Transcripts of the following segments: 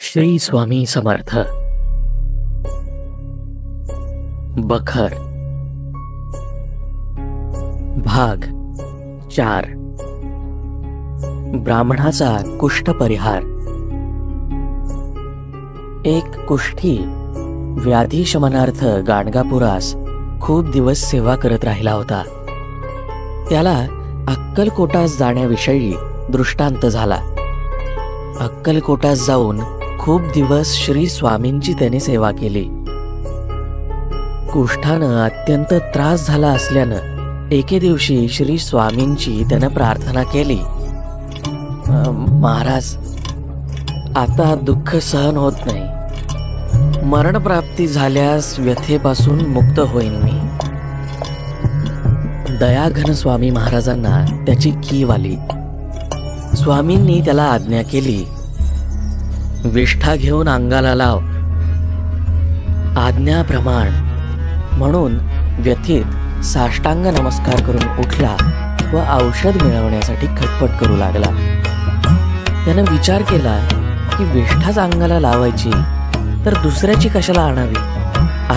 श्री स्वामी समर्थ. बखर भाग 4. ब्राह्मणाचा कुष्ठ परिहार. एक कुष्ठी व्याधी शमनार्थ गाणगापुरास खूप दिवस सेवा करत राहिला होता. त्याला अक्कलकोटास जाण्याविषयी दृष्टांत झाला. अक्कलकोटास जाऊन खूप दिवस श्री स्वामींची त्याने सेवा केली. कुष्ठानं अत्यंत त्रास झाला असल्यानं एके दिवशी श्री स्वामींची त्यानं प्रार्थना केली, महाराज, आता दुःख सहन होत नाही. मरणप्राप्ती झाल्यास व्यथेपासून मुक्त होईन मी. दयाघन स्वामी महाराजांना त्याची कीव आली. स्वामींनी त्याला आज्ञा केली, विष्ठा घेऊन अंगाला लाव. आज्ञाप्रमाण म्हणून व्यथित साष्टांग नमस्कार करून उठला व औषध मिळवण्यासाठी खटपट करू लागला. त्यानं विचार केला की विष्ठाच अंगाला लावायची तर दुसऱ्याची कशाला आणावी.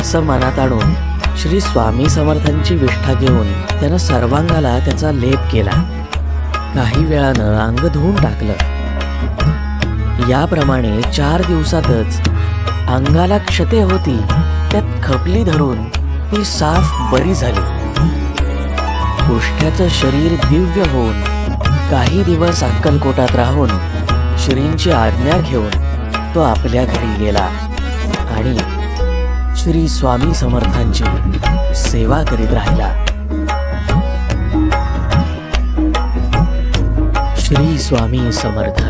असं मनात आणून श्री स्वामी समर्थांची विष्ठा घेऊन त्यानं सर्वांगाला त्याचा लेप केला. काही वेळानं अंग धुवून टाकलं. याप्रमाणे 4 दिवसातच अंगाला क्षते होती त्यात खपली धरून ती साफ बरी झाली. कुष्ठ्याचं शरीर दिव्य होऊन काही दिवस अक्कलकोटात राहून श्रींची आज्ञा घेऊन तो आपल्या घरी गेला आणि श्री स्वामी समर्थांची सेवा करीत राहिला. श्री स्वामी समर्थ.